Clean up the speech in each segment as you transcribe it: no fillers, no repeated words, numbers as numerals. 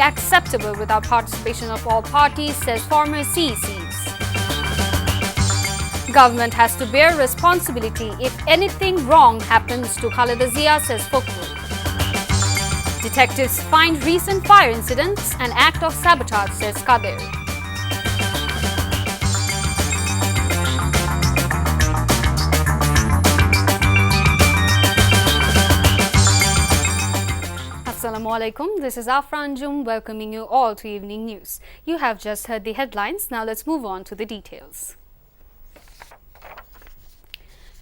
acceptable without participation of all parties, says former CECs. Government has to bear responsibility if anything wrong happens to Khaleda Zia, says Fakhrul. Detectives find recent fire incidents an act of sabotage, says Kader. Assalamu alaikum. This is Afra Anjum welcoming you all to Evening News. You have just heard the headlines. Now let's move on to the details.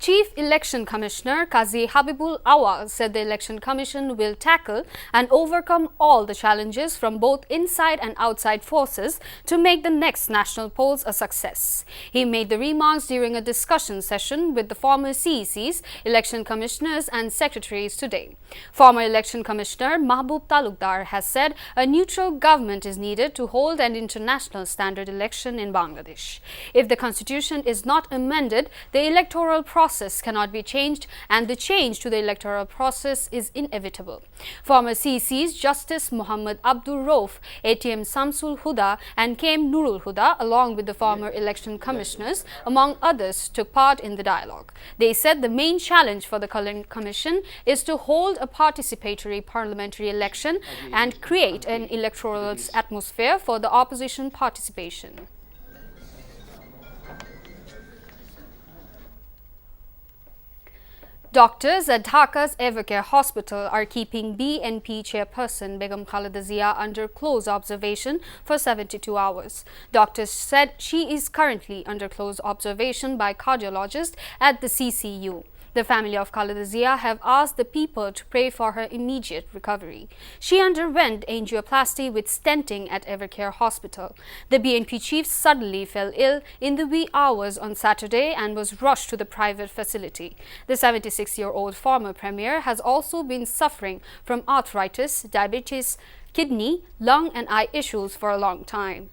Chief Election Commissioner Qazi Habibul Awal said the Election Commission will tackle and overcome all the challenges from both inside and outside forces to make the next national polls a success. He made the remarks during a discussion session with the former CECs, election commissioners and secretaries today. Former Election Commissioner Mahbub Talukdar has said a neutral government is needed to hold an international standard election in Bangladesh. If the constitution is not amended, the electoral process cannot be changed, and the change to the electoral process is inevitable. Former CECs Justice Mohammad Abdul Rauf, ATM Samsul Huda and KM Nurul Huda, along with the former election commissioners, among others, took part in the dialogue. They said the main challenge for the current commission is to hold a participatory parliamentary election and create an electoral atmosphere for the opposition participation. Doctors at Dhaka's Evercare Hospital are keeping BNP chairperson Begum Khaleda Zia under close observation for 72 hours. Doctors said she is currently under close observation by cardiologists at the CCU. The family of Khaleda Zia have asked the people to pray for her immediate recovery. She underwent angioplasty with stenting at Evercare Hospital. The BNP chief suddenly fell ill in the wee hours on Saturday and was rushed to the private facility. The 76-year-old former premier has also been suffering from arthritis, diabetes, kidney, lung and eye issues for a long time.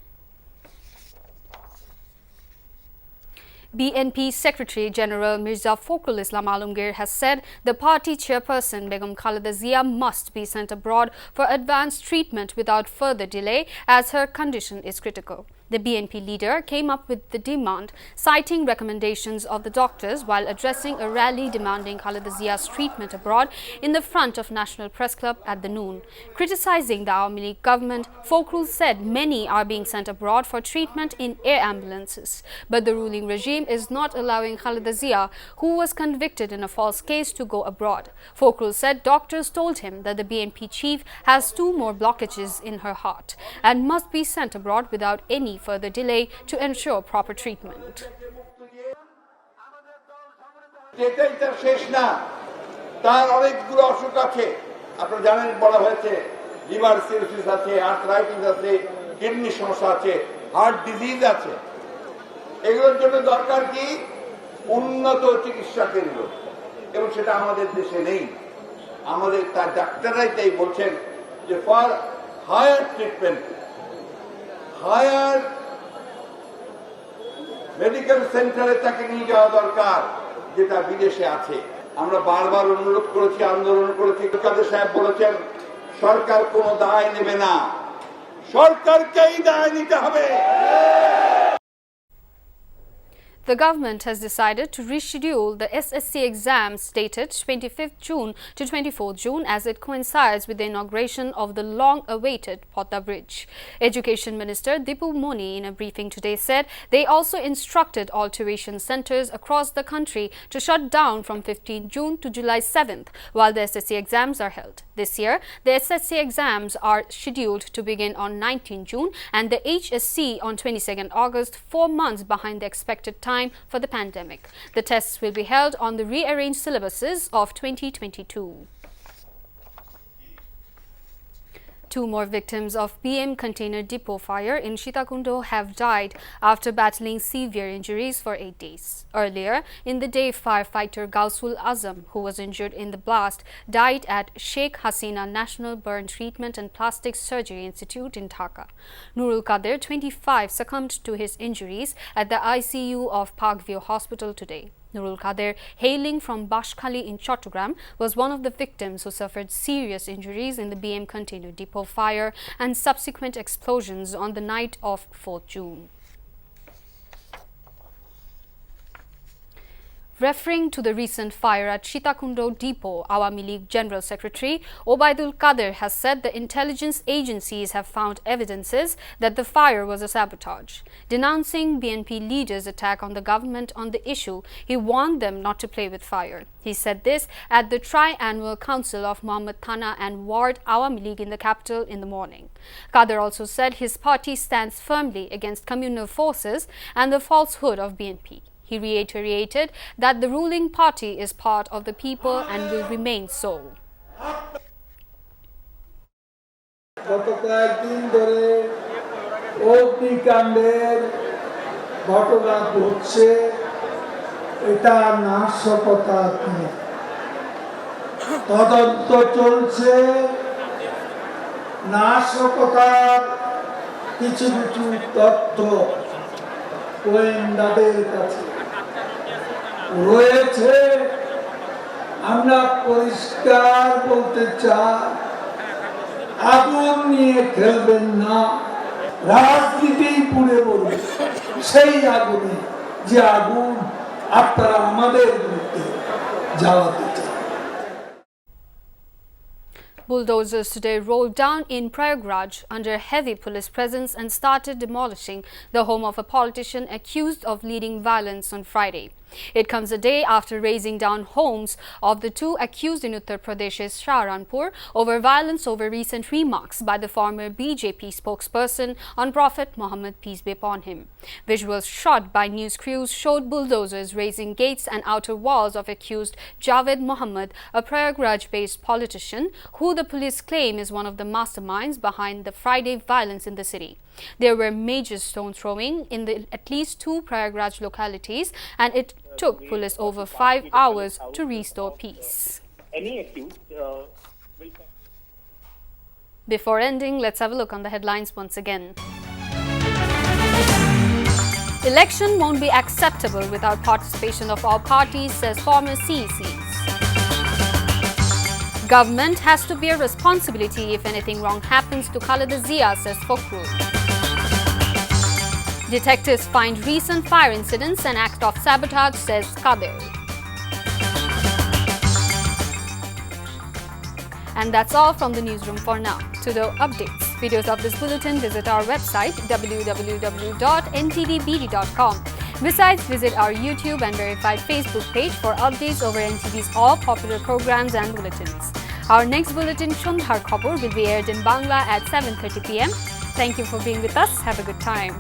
BNP Secretary General Mirza Fakhrul Islam Alamgir has said the party chairperson Begum Khaleda Zia must be sent abroad for advanced treatment without further delay as her condition is critical. The BNP leader came up with the demand, citing recommendations of the doctors while addressing a rally demanding Khaleda Zia's treatment abroad in the front of National Press Club at the noon. Criticizing the Awami League government, Fakhrul said many are being sent abroad for treatment in air ambulances. But the ruling regime is not allowing Khaleda Zia, who was convicted in a false case, to go abroad. Fakhrul said doctors told him that the BNP chief has 2 more blockages in her heart and must be sent abroad without any further delay to ensure proper treatment. যেটাই তার শেষ না, তার অনেকগুলো অসুখ আছে। আপনারা জানেন বলা হয়েছে লিভার সিরোসিস আছে, আর্থ্রাইটিস আছে, কিডনি সমস্যা আছে, হার্ট ডিজিজ আছে। এগুলোর জন্য দরকার কি উন্নত চিকিৎসা কেন্দ্র, এবং সেটা আমাদের দেশে নেই। আমাদের তার ডাক্তাররাই তাই বলছেন যে for higher treatment, higher medical সেন্টারে তাকে নিয়ে যাওয়া দরকার, যেটা বিদেশে আছে। আমরা বারবার অনুরোধ করেছি, আন্দোলন করেছি। কাদের সাহেব বলেছেন সরকার কোনো দায় নেবে না, সরকারকেই দায় নিতে হবে। The government has decided to reschedule the SSC exams dated 25th June to 24th June as it coincides with the inauguration of the long-awaited Pothe Bridge. Education Minister Dipu Moni in a briefing today said they also instructed all tuition centres across the country to shut down from 15 June to July 7th while the SSC exams are held. This year, the SSC exams are scheduled to begin on 19 June and the HSC on 22nd August, 4 months behind the expected time for the pandemic. The tests will be held on the rearranged syllabuses of 2022. 2 more victims of PM container depot fire in Sitakundo have died after battling severe injuries for 8 days. Earlier in the day, firefighter Gausul Azam, who was injured in the blast, died at Sheikh Hasina National Burn Treatment and Plastic Surgery Institute in Dhaka. Nurul Kader, 25, succumbed to his injuries at the ICU of Parkview Hospital today. Nurul Kader, hailing from Bashkhali in Chattogram, was one of the victims who suffered serious injuries in the BM container depot fire and subsequent explosions on the night of 4th June. Referring to the recent fire at Sitakundo Depot, Awami League General Secretary Obaidul Kader has said the intelligence agencies have found evidences that the fire was a sabotage. Denouncing BNP leaders' attack on the government on the issue, he warned them not to play with fire. He said this at the tri-annual council of Mohammad Thana and Ward Awami League in the capital in the morning. Kader also said his party stands firmly against communal forces and the falsehood of BNP. He reiterated that the ruling party is part of the people and will remain so. গত কয়েকদিন ধরে অগ্নিকাণ্ডের ঘটনা ঘটছে, এটা নাশকতা কিনা তদন্ত চলছে। নাশকতার কিছু কিছু তথ্য গোয়েন্দাদের কাছে রয়েছে। আমরা পরিষ্কার বলতে চাই, আগুন নিয়ে খেলবেন না, রাজনীতি পুড়ে বলবে সেই আগুনে, যে আগুন আপনারা আমাদের বিরুদ্ধে জ্বালাতে চান। Bulldozers today rolled down in Prayagraj under heavy police presence and started demolishing the home of a politician accused of leading violence on Friday. It comes a day after razing down homes of the two accused in Uttar Pradesh's Shahranpur over violence over recent remarks by the former BJP spokesperson on Prophet Mohammad, peace be upon him. Visuals shot by news crews showed bulldozers razing gates and outer walls of accused Javed Mohammad, a Prayagraj-based politician who the police claim is one of the masterminds behind the Friday violence in the city. There were major stone throwing in at least two Prayagraj localities, and it took police over 5 hours to restore peace. Before ending, let's have a look on the headlines once again. Election won't be acceptable without participation of all parties, says former CECs. Government has to bear responsibility if anything wrong happens to Khaleda Zia, says Fokhrul. Detectives find recent fire incidents an act of sabotage, says Kader. And that's all from the newsroom for now. To the updates, videos of this bulletin, visit our website www.ntvbd.com. Besides, visit our YouTube and verified Facebook page for updates over NTV's all popular programs and bulletins. Our next bulletin, Shondhar Khobor, will be aired in Bangla at 7:30 p.m. Thank you for being with us. Have a good time.